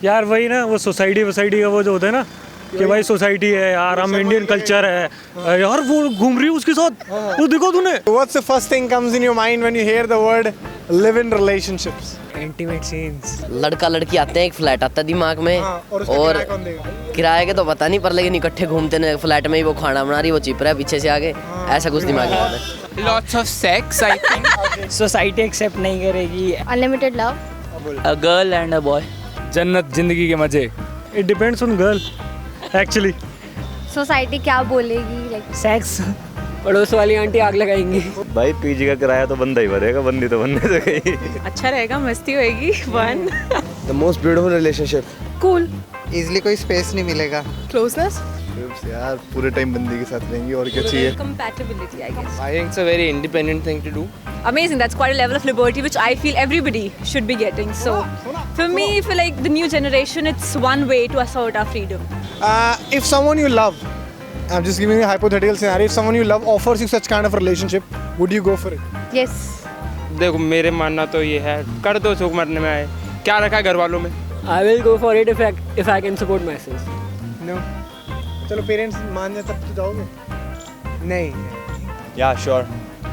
यार वही ना, वो सोसाइटी का वो जो होता है ना कि भाई सोसाइटी है यार, हम इंडियन कल्चर है यार, वो घूम रही है उसके साथ, वो देखो तूने। What's the first thing comes in your mind when you hear the word live-in relationships? Intimate scenes. लड़का लड़की आते हैं, एक फ्लैट आता है दिमाग में, और उसका और किराया कौन देगा? किराए के तो पता नहीं, पर लेकिन इकट्ठे घूमते हैं फ्लैट में ही, वो खाना बना रही, वो चिप रहा है पीछे से आगे, ऐसा कुछ दिमाग में आता है। Lots of sex, I think. Society accept नहीं करेगी। Unlimited love, A girl and a boy. जन्नत जिंदगी के मजे। It depends on girl actually. Society क्या बोलेगी, लाइक सेक्स। पड़ोस वाली आंटी आग लगाएंगी। भाई पीजी का किराया तो बंदा ही भरेगा, बंदी तो बनने से गई। अच्छा रहेगा, मस्ती होएगी, fun. The most beautiful relationship. Cool. Easily कोई स्पेस नहीं मिलेगा। क्लोजनेस। यार पूरे टाइम बंदी के साथ रहेंगे और क्या चाहिए। Compatibility, I guess. I think it's a very independent thing to do. Amazing. That's quite a level of liberty which I feel everybody should be getting. So, for me, for like the new generation, it's one way to assert our freedom. If someone you love, I'm just giving you a hypothetical scenario, if someone you love offers you such kind of relationship, would you go for it? Yes. देखो मेरे मानना तो ये है, कर दो सुख मरने में आए, क्या रखा है घर वालों में। I will go for it if I can support myself. No. चलो पेरेंट्स मान जाए तब तो जाओगे? नहीं। Yeah, sure.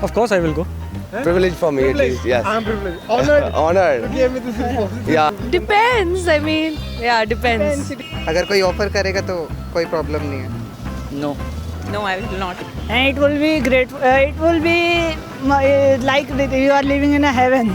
Of course I will go. Privilege for me at least. Yes. I'm privileged. Honored. Honored. Give me this info. Yeah. Depends. I mean, yeah, depends. अगर कोई offer करेगा तो कोई प्रॉब्लम नहीं है। No. No, I will not. And it will be great. It will be like you are living in a heaven.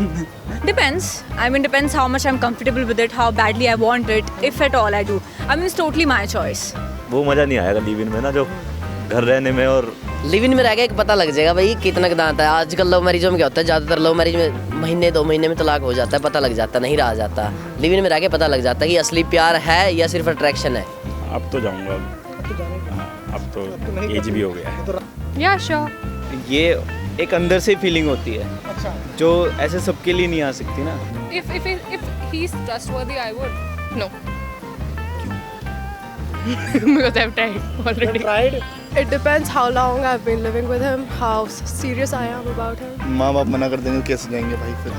Depends. I mean, depends how much I'm comfortable with it, how badly I want it, if at all I do. I mean, it's totally my choice. वो मजा नहीं आएगा live in में ना, जो घर रहने में। और लिव इन में रह के एक पता लग जाएगा भाई कितना दांत है। आजकल लव मैरिजों में क्या होता है, ज़्यादातर लव मैरिज में महीने 2 महीने में तलाक हो जाता है, पता लग जाता है, नहीं रहा जाता। लिव इन में रह के पता लग जाता है कि असली प्यार है या सिर्फ अट्रैक्शन है। अब तो जाऊंगा, अब तो एज भी हो गया है। Yeah, sure. ये एक अंदर से फीलिंग होती है जो ऐसे सबके लिए नहीं आ सकती ना। If he's trustworthy, I would. No. Because I've tried already. Tried? It depends how long I've been living with him, how serious I am about him. माँ बाप मना कर देंगे कैसे जाएंगे भाई फिर।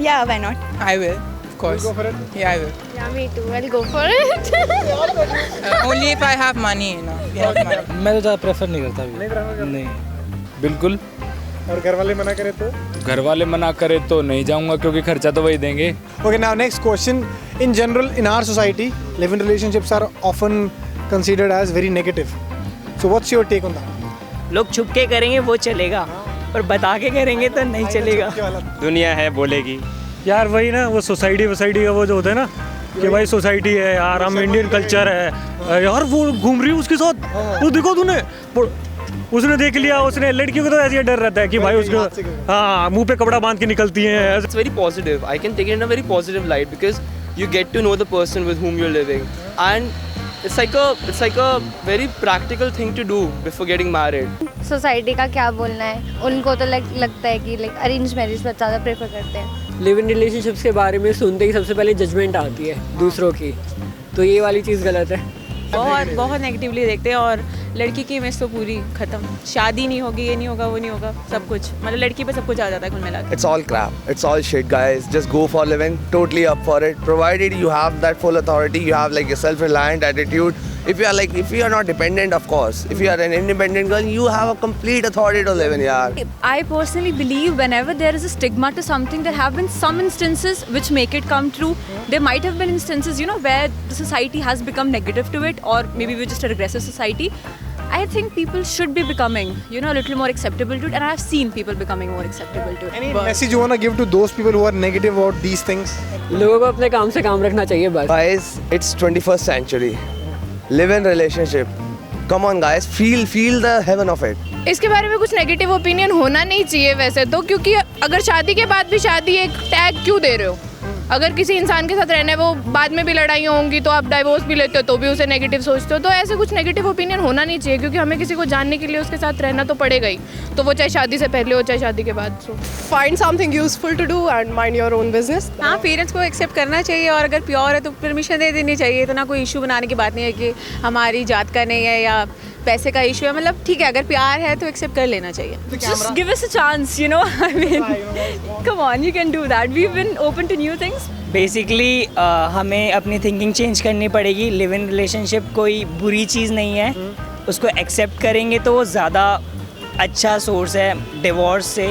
Yeah, why not? I will, of course. Go for it? Yeah, I will. Yeah, me too. I'll go for it. Only if I have money, you know. Yeah, money. मैं तो ज़्यादा प्रेफर नहीं करता अभी। नहीं, बिल्कुल। और घर वाले मना करे तो? घर वाले मना करे तो नहीं जाऊंगा, क्योंकि खर्चा तो वही देंगे। Okay, now next question. In general, in our society, live-in relationships are often considered as very negative. So what's your take on that? लोग छुप के करेंगे वो चलेगा, पर बता के करेंगे तो नहीं चलेगा। दुनिया है बोलेगी। यार वही ना, वो सोसाइटी का वो जो होता है ना कि भाई सोसाइटी है यार, हम इंडियन कल्चर है यार, वो घूम रही है उसके साथ, वो देखो तूने, उसने देख लिया, उसने लड़कियों को तो ऐसे डर रहता है कि भाई उसको हाँ मुंह पे कपड़ा बांध के निकलती हैं। It's very positive. I can take it in a very positive light because you get to know the person with whom you're living, and it's like a very practical thing to do before getting married. Society का क्या बोलना है, उनको तो लगता है कि like arrange marriage पर ज़्यादा प्रेफर करते हैं। लिव इन रिलेशनशिप्स के बारे में सुनते ही सबसे पहले जजमेंट आती है दूसरों की, तो ये वाली चीज़ गलत है। बहुत नेगेटिवली देखते हैं, और लड़की की इमेज तो पूरी खत्म। शादी नहीं होगी, ये नहीं होगा, वो नहीं होगा, सब कुछ मतलब लड़की पे सब कुछ आ जाता है कुल मिला के। It's all crap. It's all shit, guys. Just go for living. Totally up for it. Provided you have that full authority, you have like a self-reliant attitude. If you are not dependent, of course. If you are an independent girl, you have a complete authority to live in, yaar. I personally believe whenever there is a stigma to something, there have been some instances which make it come true. There might have been instances, you know, where the society has become negative to it, or maybe we're just a regressive society. I think people should be becoming, you know, a little more acceptable to it, and I've seen people becoming more acceptable to it. Any message you want to give to those people who are negative about these things? लोगों को अपने काम से काम रखना चाहिए बस। Guys, it's 21st century. Live in relationship. Come on, guys. Feel the heaven of it. इसके बारे में कुछ नेगेटिव ओपिनियन होना नहीं चाहिए वैसे तो, क्योंकि अगर शादी के बाद भी शादी एक टैग क्यों दे रहे हो? अगर किसी इंसान के साथ रहना है, वो बाद में भी लड़ाइयाँ होंगी तो आप डाइवोर्स भी लेते हो तो भी उसे नेगेटिव सोचते हो, तो ऐसे कुछ नेगेटिव ओपिनियन होना नहीं चाहिए, क्योंकि हमें किसी को जानने के लिए उसके साथ रहना तो पड़ेगा ही, तो वो चाहे शादी से पहले हो चाहे शादी के बाद। Find something useful to do and mind your own business. हाँ, पेरेंट्स को एक्सेप्ट करना चाहिए, और अगर प्योर है तो परमिशन दे देनी चाहिए, तो ना कोई इशू बनाने की बात नहीं है कि हमारी जात का नहीं है या पैसे का इशू है, मतलब ठीक है अगर प्यार है तो एक्सेप्ट कर लेना चाहिए. Just give us a chance, you know. I mean, come on, you can do that. We've been open to new things. Basically हमें अपनी थिंकिंग चेंज करनी पड़ेगी. लिव इन रिलेशनशिप कोई बुरी चीज़ नहीं है, उसको एक्सेप्ट करेंगे तो वो ज़्यादा अच्छा सोर्स है डिवोर्स से.